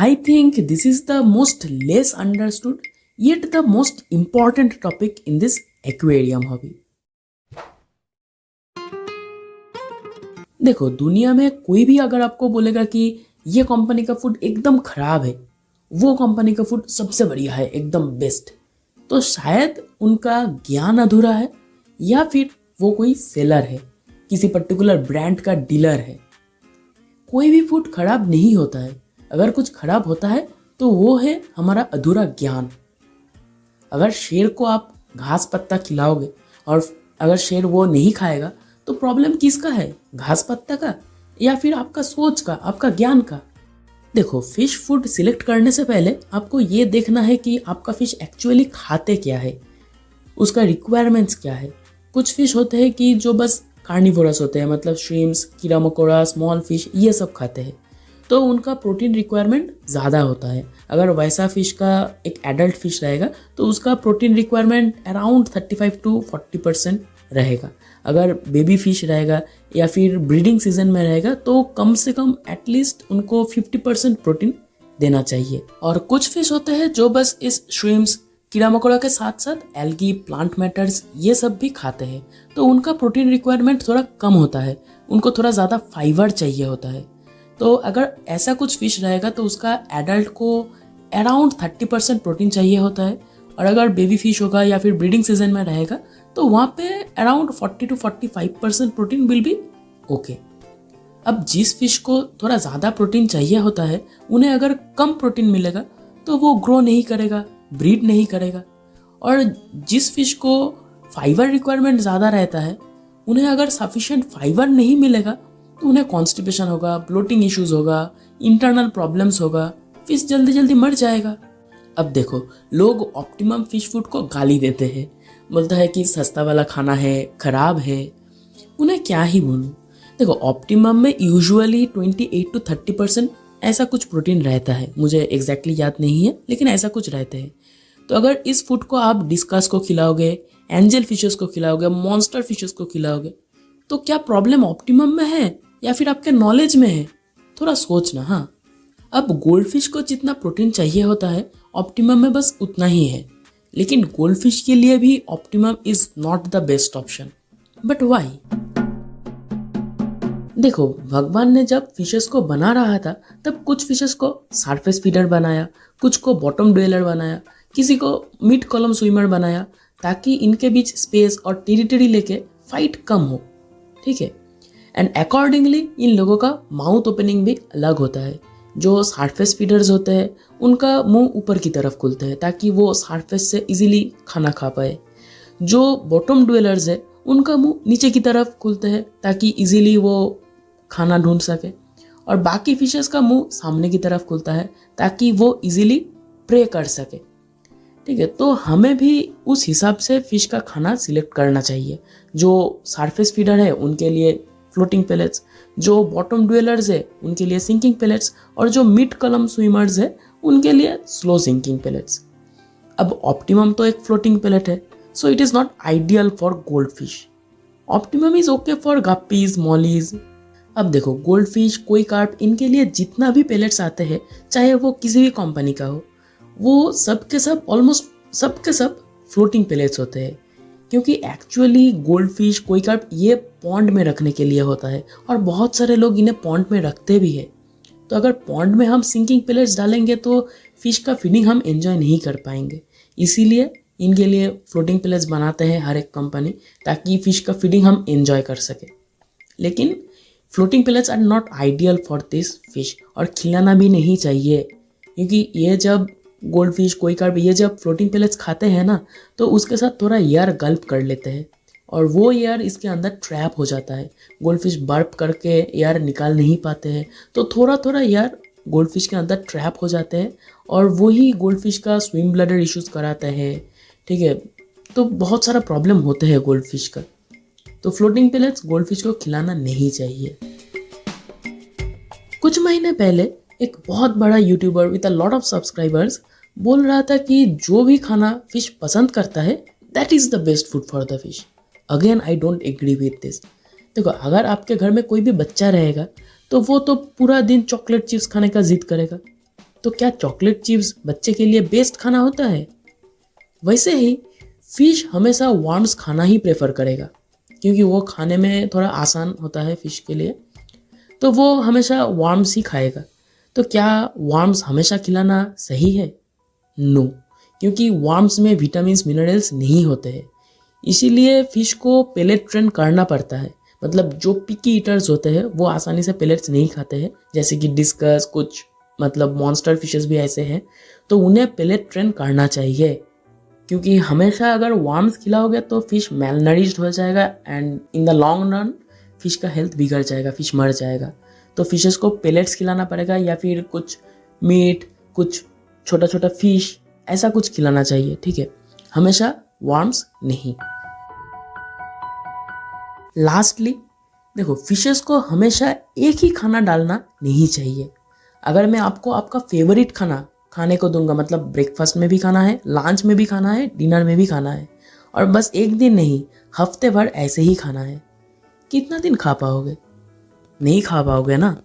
I think this is the most less understood yet the most important topic in this aquarium hobby. देखो, दुनिया में कोई भी अगर आपको बोलेगा कि ये कंपनी का फूड एकदम खराब है, वो कंपनी का फूड सबसे बढ़िया है, एकदम बेस्ट, तो शायद उनका ज्ञान अधूरा है या फिर वो कोई सेलर है, किसी पर्टिकुलर ब्रांड का डीलर है। कोई भी फूड खराब नहीं होता है। अगर कुछ खराब होता है तो वो है हमारा अधूरा ज्ञान। अगर शेर को आप घास पत्ता खिलाओगे और अगर शेर वो नहीं खाएगा तो प्रॉब्लम किसका है, घास पत्ता का या फिर आपका सोच का, आपका ज्ञान का? देखो, फिश फूड सिलेक्ट करने से पहले आपको ये देखना है कि आपका फिश एक्चुअली खाते क्या है, उसका रिक्वायरमेंट्स क्या है। कुछ फिश होते हैं कि जो बस कार्निवोरस होते हैं, मतलब श्रिम्स, कीड़ा मकोड़ा, स्मॉल फिश, ये सब खाते हैं, तो उनका प्रोटीन रिक्वायरमेंट ज़्यादा होता है। अगर वैसा फिश का एक एडल्ट फिश रहेगा तो उसका प्रोटीन रिक्वायरमेंट अराउंड 35 to 40% रहेगा। अगर बेबी फिश रहेगा या फिर ब्रीडिंग सीजन में रहेगा तो कम से कम एटलीस्ट उनको 50% प्रोटीन देना चाहिए। और कुछ फिश होते हैं जो बस इस श्रिम्स, कीड़ा मकोड़ा के साथ साथ एल्गी, प्लांट मैटर्स, ये सब भी खाते हैं, तो उनका प्रोटीन रिक्वायरमेंट थोड़ा कम होता है, उनको थोड़ा ज़्यादा फाइबर चाहिए होता है। तो अगर ऐसा कुछ फिश रहेगा तो उसका एडल्ट को अराउंड 30% प्रोटीन चाहिए होता है, और अगर बेबी फिश होगा या फिर ब्रीडिंग सीजन में रहेगा तो वहाँ पे around 40 to 45% protein will be okay. अब जिस फिश को थोड़ा ज़्यादा प्रोटीन चाहिए होता है, उन्हें अगर कम प्रोटीन मिलेगा तो वो ग्रो नहीं करेगा, ब्रीड नहीं करेगा। और जिस फिश को फाइबर रिक्वायरमेंट ज़्यादा रहता है, उन्हें अगर सफिशिएंट फाइबर नहीं मिलेगा तो उन्हें कॉन्स्टिपेशन होगा, ब्लोटिंग इश्यूज होगा, इंटरनल प्रॉब्लम्स होगा, फिश जल्दी जल्दी मर जाएगा। अब देखो, लोग ऑप्टिमम फिश फूड को गाली देते हैं, बोलता है कि सस्ता वाला खाना है, खराब है। उन्हें क्या ही बोलूं। देखो, ऑप्टिमम में यूजुअली 28 to 30% ऐसा कुछ प्रोटीन रहता है, मुझे एग्जैक्टली याद नहीं है लेकिन ऐसा कुछ रहते हैं। तो अगर इस फूड को आप डिस्कस को खिलाओगे, एंजल फिशेस को खिलाओगे, मॉन्स्टर फिशेस को खिलाओगे, तो क्या प्रॉब्लम ऑप्टिमम में है या फिर आपके नॉलेज में है? थोड़ा सोचना। हाँ, अब गोल्ड फिश को जितना प्रोटीन चाहिए होता है ऑप्टिमम में बस उतना ही है, लेकिन गोल्ड फिश के लिए भी optimum is not the best option. But why? देखो, भगवान ने जब फिशेस को बना रहा था तब कुछ फिशेस को सरफेस फीडर बनाया, कुछ को बॉटम ड्वेलर बनाया, किसी को मिड कॉलम स्विमर बनाया, ताकि इनके बीच स्पेस और टेरिटरी लेके फाइट कम हो। ठीक है, एंड अकॉर्डिंगली इन लोगों का माउथ ओपनिंग भी अलग होता है। जो सरफेस फीडर्स होते हैं उनका मुंह ऊपर की तरफ खुलते हैं ताकि वो सरफेस से इजीली खाना खा पाए। जो बॉटम ड्वेलर्स है उनका मुंह नीचे की तरफ खुलते हैं ताकि इजीली वो खाना ढूंढ सके, और बाकी फिशेस का मुंह सामने की तरफ खुलता है ताकि वो इजीली प्रे कर सके। ठीक है, तो हमें भी उस हिसाब से फिश का खाना सिलेक्ट करना चाहिए। जो सरफेस फीडर है उनके लिए फ्लोटिंग पेलेट्स, जो बॉटम ड्वेलर्स है उनके लिए सिंकिंग पेलेट्स, और जो मिड कॉलम स्विमर्स है उनके लिए स्लो सिंकिंग पेलेट्स। अब ऑप्टिमम तो एक फ्लोटिंग पेलेट है, so it is not ideal for gold fish. Optimum is okay for गप्पीज, mollies. अब देखो, गोल्ड फिश, कोई कार्प, इनके लिए जितना भी पेलेट्स आते हैं, चाहे वो किसी भी कंपनी का हो, वो सब के सब ऑलमोस्ट सब के सब फ्लोटिंग पेलेट्स होते हैं, क्योंकि एक्चुअली गोल्ड फिश, कोई कार्प ये पॉन्ड में रखने के लिए होता है, और बहुत सारे लोग इन्हें पॉन्ड में रखते भी है। तो अगर पॉन्ड में हम सिंकिंग पेलेट्स डालेंगे तो फिश का फीडिंग हम एंजॉय नहीं कर पाएंगे। इसीलिए इनके लिए फ्लोटिंग पेलेट्स बनाते हैं हर एक कंपनी, ताकि फिश का फीडिंग हम एंजॉय कर सके। लेकिन floating pellets are not ideal for this fish, और खिलाना भी नहीं चाहिए, क्योंकि ये जब गोल्ड फिश, कोई कार्प, ये जब फ्लोटिंग पेलेट्स खाते हैं ना तो उसके साथ थोड़ा एयर गल्प कर लेते हैं, और वो एयर इसके अंदर ट्रैप हो जाता है। गोल्ड फिश बर्प करके एयर निकाल नहीं पाते हैं, तो थोड़ा थोड़ा एयर गोल्ड फिश के अंदर ट्रैप हो जाते हैं, और वही गोल्ड फिश का स्विम ब्लडर इश्यूज कराते हैं। ठीक है, तो बहुत सारा प्रॉब्लम होते हैं गोल्ड फिश का। तो फ्लोटिंग पेलेट्स गोल्ड फिश को खिलाना नहीं चाहिए। कुछ महीने पहले एक बहुत बड़ा YouTuber with a lot of subscribers बोल रहा था कि जो भी खाना फिश पसंद करता है that is the best food for the fish. Again I don't agree with this. देखो, अगर आपके घर में कोई भी बच्चा रहेगा तो वो तो पूरा दिन चॉकलेट चिप्स खाने का जिद करेगा, तो क्या चॉकलेट चिप्स बच्चे के लिए बेस्ट खाना होता है? वैसे ही फिश हमेशा वर्म्स खाना ही प्रेफर करेगा, क्योंकि वो खाने में थोड़ा आसान होता है फिश के लिए, तो वो हमेशा वर्म्स ही खाएगा। तो क्या वर्म्स हमेशा खिलाना सही है? नो, क्योंकि वर्म्स में विटामिन्स मिनरल्स नहीं होते हैं, इसीलिए फिश को पेलेट ट्रेन करना पड़ता है। मतलब जो पिकी ईटर्स होते हैं वो आसानी से पेलेट्स नहीं खाते हैं, जैसे कि डिस्कस, कुछ मतलब मॉन्स्टर फिशेस भी ऐसे हैं, तो उन्हें पेलेट ट्रेन करना चाहिए। क्योंकि हमेशा अगर वर्म्स खिलाओगे तो फिश मेलनरिश्ड हो जाएगा and in the long run fish का हेल्थ बिगड़ जाएगा, फिश मर जाएगा। तो फिशेस को पेलेट्स खिलाना पड़ेगा या फिर कुछ मीट, कुछ छोटा छोटा फिश, ऐसा कुछ खिलाना चाहिए, ठीक है, हमेशा वर्म्स नहीं। लास्टली देखो, फिशेस को हमेशा एक ही खाना डालना नहीं चाहिए। अगर मैं आपको आपका फेवरेट खाना खाने को दूंगा, मतलब ब्रेकफास्ट में भी खाना है, लंच में भी खाना है, डिनर में भी खाना है, और बस एक दिन नहीं हफ्ते भर ऐसे ही खाना है, कितना दिन खा पाओगे? नहीं खा पाओगे ना।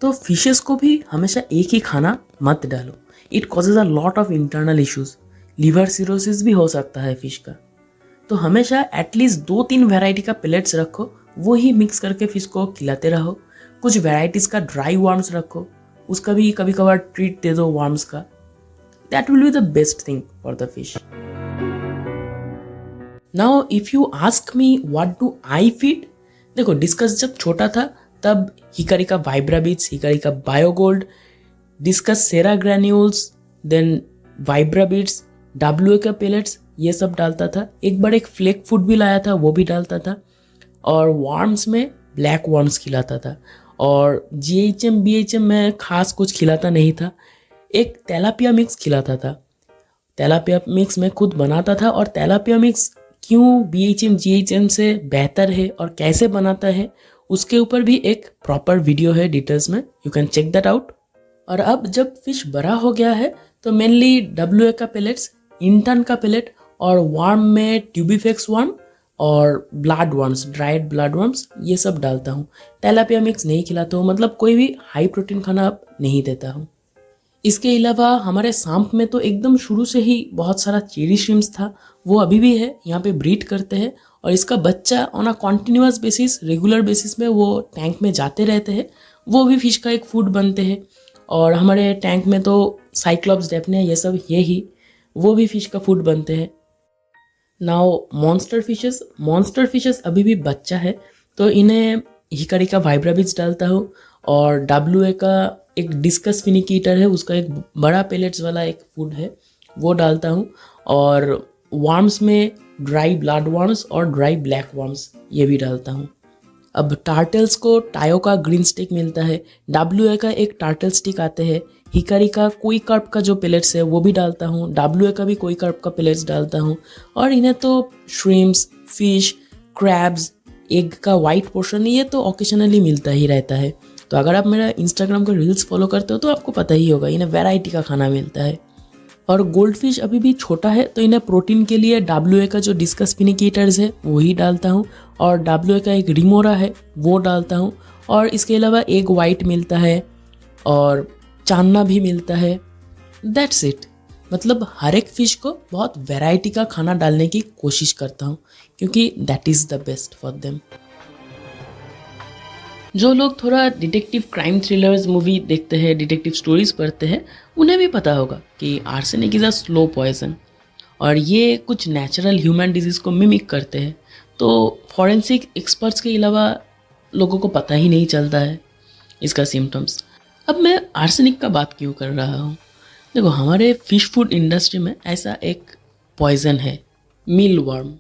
तो फिशेस को भी हमेशा एक ही खाना मत डालो, it causes a lot of internal issues, liver cirrhosis भी हो सकता है फिश का। तो हमेशा एटलीस्ट 2-3 वैरायटी का पेलेट्स रखो, वो ही मिक्स करके फिश को खिलाते रहो। कुछ वैरायटीज का ड्राई वर्म्स रखो, उसका भी कभी कभार ट्रीट दे दो वर्म्स का। That will be the best thing for the fish. Now if you ask me what do I feed, देखो डिस्कस जब छोटा था तब हिकारिका वाइब्रा बीट्स, हिकारिका बायोगोल्ड, डिस्कस सेरा ग्रैन्यूल्स, देन वाइब्रा बीट्स, डब्ल्यूए का पेलेट्स, ये सब डालता था। एक बार एक फ्लेक फूड भी लाया था, वो भी डालता था। और वर्म्स में ब्लैक वर्म्स खिलाता था। और जीएचएम बीएचएम में खास कुछ खिलाता नहीं था। एक तेलापिया मिक्स खिलाता था, तेलापिया मिक्स मैं खुद बनाता था। और तेलापिया मिक्स क्यों बीएचएम जीएचएम से बेहतर है और कैसे बनाता है, उसके ऊपर भी एक प्रॉपर वीडियो है डिटेल्स में, you can check that out. और अब जब फिश बड़ा हो गया है तो मेनली डब्ल्यूए का पेलेट्स, इंटन का पेलेट, और वर्म में ट्यूबिफेक्स वर्म और blood worms, dried blood worms, ये सब डालता हूँ। तेलापिया मिक्स नहीं खिलाता हूँ, मतलब कोई भी हाई प्रोटीन खाना नहीं देता हूँ। इसके अलावा हमारे सांप में तो एकदम शुरू से ही बहुत सारा चेरी श्रिम्स था, वो अभी भी है, यहाँ पे ब्रीड करते हैं। और इसका बच्चा on a continuous basis, regular basis में वो टैंक में जाते रहते हैं, वो भी फिश का एक फूड बनते हैं। और हमारे टैंक में तो साइक्लोप्स, डेफने, ये सब ये ही, वो भी फिश का फूड बनते हैं। नाउ मॉन्स्टर फिशेस अभी भी बच्चा है, तो इन्हें हिकारिका वाइब्रा बीट्स डालता हूँ। और डब्ल्यूए का एक डिस्कस फिनिकीटर है, उसका एक बड़ा पेलेट्स वाला एक फूड है, वो डालता हूँ। और वर्म्स में ड्राई ब्लड वर्म्स और ड्राई ब्लैक वर्म्स, ये भी डालता हूँ। अब टार्टल्स को टायो का ग्रीन स्टिक मिलता है, डब्ल्यूए का एक टार्टल स्टिक आते हैं, हिकारी का कोई कार्प का जो पेलेट्स है वो भी डालता हूँ, डब्ल्यूए का भी कोई कार्प का पेलेट्स डालता हूँ। और इन्हें तो श्रिम्स, फिश, क्रैब्स, एग का वाइट पोर्शन, ये तो ओकेशनली मिलता ही रहता है। तो अगर आप मेरा इंस्टाग्राम का रील्स फॉलो करते हो तो आपको पता ही होगा, इन्हें वैरायटी का खाना मिलता है। और गोल्ड फिश अभी भी छोटा है, तो इन्हें प्रोटीन के लिए डब्ल्यूए का जो डिस्कस फिनिकीटर्स है वही डालता हूँ। और डब्ल्यूए का एक रिमोरा है, वो डालता हूँ। और इसके अलावा एग वाइट मिलता है और चान्ना भी मिलता है। That's it. मतलब हर एक फिश को बहुत वैरायटी का खाना डालने की कोशिश करता हूँ, क्योंकि that is the best for them. जो लोग थोड़ा डिटेक्टिव क्राइम थ्रिलर्स मूवी देखते हैं, डिटेक्टिव स्टोरीज पढ़ते हैं, उन्हें भी पता होगा कि arsenic is a slow poison, और ये कुछ नेचुरल ह्यूमन डिजीज़ को मिमिक करते हैं। तो फॉरेंसिक एक्सपर्ट्स के अलावा लोगों को पता ही नहीं चलता है इसका सिम्टम्स। अब मैं आर्सेनिक का बात क्यों कर रहा हूँ? देखो, हमारे फिश फूड इंडस्ट्री में ऐसा एक पॉइजन है, meal worm,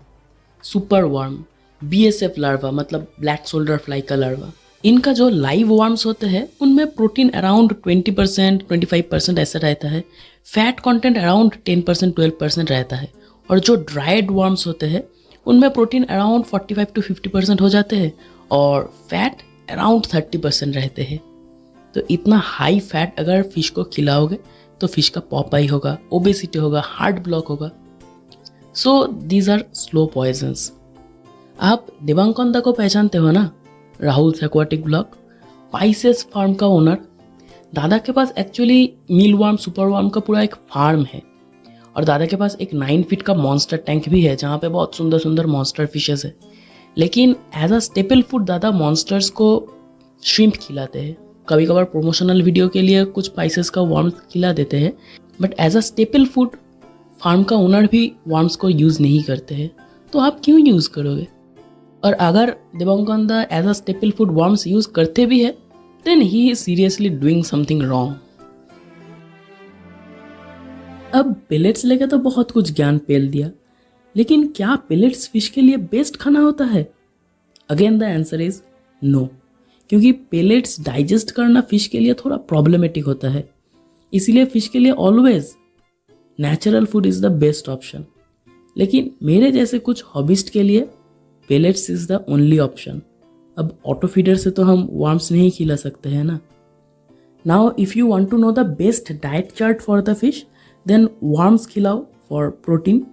super worm, BSF larva, मतलब ब्लैक शोल्डर फ्लाई का लार्वा। इनका जो लाइव वर्म्स होते हैं उनमें प्रोटीन अराउंड 20%, 25% ऐसा रहता है। फैट कंटेंट अराउंड 10%, 12% रहता है। और जो ड्राइड वर्म्स होते हैं उनमें प्रोटीन अराउंड 45 to 50% हो जाते हैं और फैट अराउंड 30% रहते हैं। तो इतना हाई फैट अगर फिश को खिलाओगे तो फिश का पॉपाई होगा, ओबेसिटी होगा, हार्ट ब्लॉक होगा। So these are slow poisons. आप देवांगकोंदा को पहचानते हो ना, Rahul aquatic blog, Pisces farm का ओनर। दादा के पास actually meal worm super worm का पूरा एक फार्म है और दादा के पास एक 9 फीट का मॉन्स्टर टैंक भी है जहाँ पे बहुत सुंदर सुंदर मॉन्स्टर फिशेस है। लेकिन एज अ स्टेपल फूड दादा मॉन्स्टर्स को श्रिम्प खिलाते हैं, कभी कभार प्रोमोशनल वीडियो के लिए कुछ स्पाइसेस का वर्म खिला देते हैं, but as a staple food farm का ओनर भी वर्म्स को यूज़ नहीं करते हैं। तो आप क्यों यूज़ करोगे? और अगर Devangan as a staple food worms use करते भी है then he is seriously doing something wrong. अब पेलेट्स लेके तो बहुत कुछ ज्ञान पेल दिया, लेकिन क्या पेलेट्स फिश के लिए बेस्ट खाना होता है? Again the answer is no, क्योंकि पेलेट्स डाइजेस्ट करना फिश के लिए थोड़ा प्रॉब्लमेटिक होता है। इसीलिए फिश के लिए always natural food is the best option. लेकिन मेरे जैसे कुछ हॉबिस्ट के लिए pellets is the only option. अब ऑटो फीडर से तो हम वर्म्स नहीं खिला सकते हैं ना। Now if you want to know the best diet chart for the fish then worms खिलाओ फॉर प्रोटीन,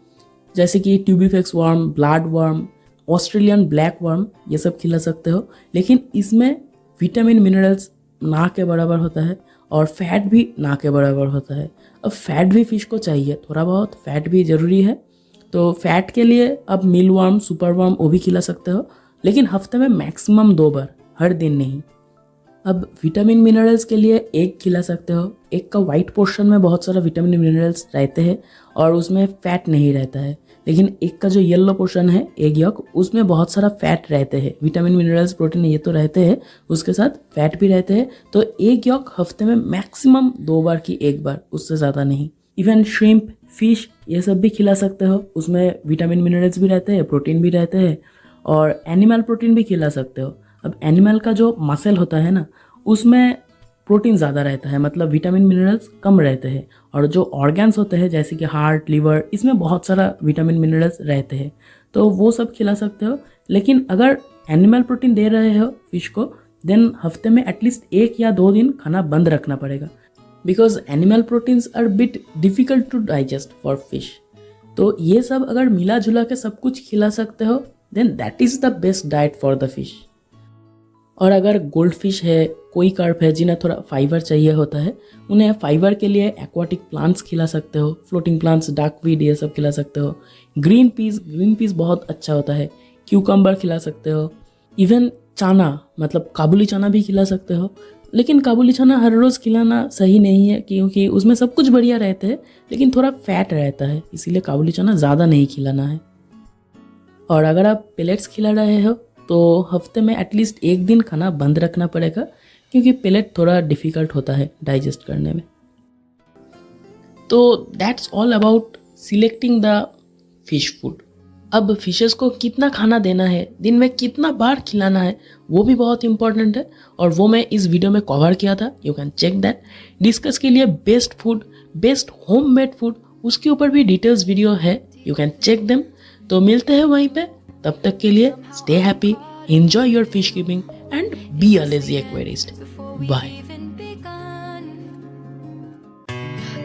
जैसे कि tubifex worm, blood worm, Australian black worm, ये सब खिला सकते हो। लेकिन इसमें विटामिन मिनरल्स ना के बराबर होता है और फैट भी ना के बराबर होता है। अब फैट भी फिश को चाहिए, थोड़ा बहुत फैट भी ज़रूरी है। तो फैट के लिए अब मील वर्म, सुपर वर्म वो भी खिला सकते हो, लेकिन हफ्ते में मैक्सिमम 2 बार, हर दिन नहीं। अब विटामिन मिनरल्स के लिए एग खिला सकते हो। एग का वाइट पोर्शन में बहुत सारा विटामिन मिनरल्स रहते हैं और उसमें फैट नहीं रहता है। लेकिन एग का जो येलो पोर्शन है, एग यॉक, उसमें बहुत सारा फैट रहते हैं। विटामिन मिनरल्स प्रोटीन ये तो रहते हैं, उसके साथ फैट भी रहते हैं। तो एग यॉक हफ्ते में मैक्सिमम 2 बार की 1 बार, उससे ज़्यादा नहीं। इवन श्रिम्प, फिश, ये सब भी खिला सकते हो। उसमें विटामिन मिनरल्स भी रहते हैं, प्रोटीन भी रहते हैं और एनिमल प्रोटीन भी खिला सकते हो। अब एनिमल का जो मसल होता है ना, उसमें प्रोटीन ज़्यादा रहता है, मतलब विटामिन मिनरल्स कम रहते हैं। और जो ऑर्गन्स होते हैं जैसे कि हार्ट, लिवर, इसमें बहुत सारा विटामिन मिनरल्स रहते हैं, तो वो सब खिला सकते हो। लेकिन अगर एनिमल प्रोटीन दे रहे हो फिश को देन हफ्ते में एटलीस्ट 1 या 2 दिन खाना बंद रखना पड़ेगा, because animal proteins are bit difficult to digest for fish. तो ये सब अगर मिला जुला के सब कुछ खिला सकते हो then that is the best diet for the fish. और अगर गोल्ड फिश है, कोई कार्प है जिन्हें थोड़ा फाइबर चाहिए होता है, उन्हें फाइबर के लिए एक्वाटिक प्लांट्स खिला सकते हो, फ्लोटिंग प्लांट्स, डार्कवीड, ये सब खिला सकते हो। ग्रीन पीस बहुत अच्छा होता है, क्यूकम्बर खिला सकते हो। इवन चना, मतलब काबुली चना भी खिला सकते हो। लेकिन काबुली चना हर रोज़ खिलाना सही नहीं है, क्योंकि उसमें सब कुछ बढ़िया रहते हैं लेकिन थोड़ा फैट रहता है, इसीलिए काबुली चना ज़्यादा नहीं खिलाना है। और अगर आप पेलेट्स खिला रहे हो तो हफ्ते में एटलीस्ट 1 दिन खाना बंद रखना पड़ेगा, क्योंकि पेलेट थोड़ा डिफ़िकल्ट होता है डाइजेस्ट करने में। तो that's all about selecting the fish food. अब फिशेस को कितना खाना देना है, दिन में कितना बार खिलाना है, वो भी बहुत इंपॉर्टेंट है और वो मैं इस वीडियो में कवर किया था। You can check that. Discus के लिए best food, best homemade food, उसके ऊपर भी डिटेल्स वीडियो है, यू कैन चेक देम। तो मिलते हैं वहीं पे, तब तक के लिए stay happy, enjoy your fish keeping and be a lazy aquarist. Bye.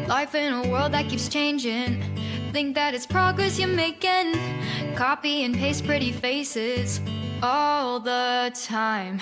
Life in a world that keeps changing. Think that it's progress you're making. Copy and paste pretty faces all the time.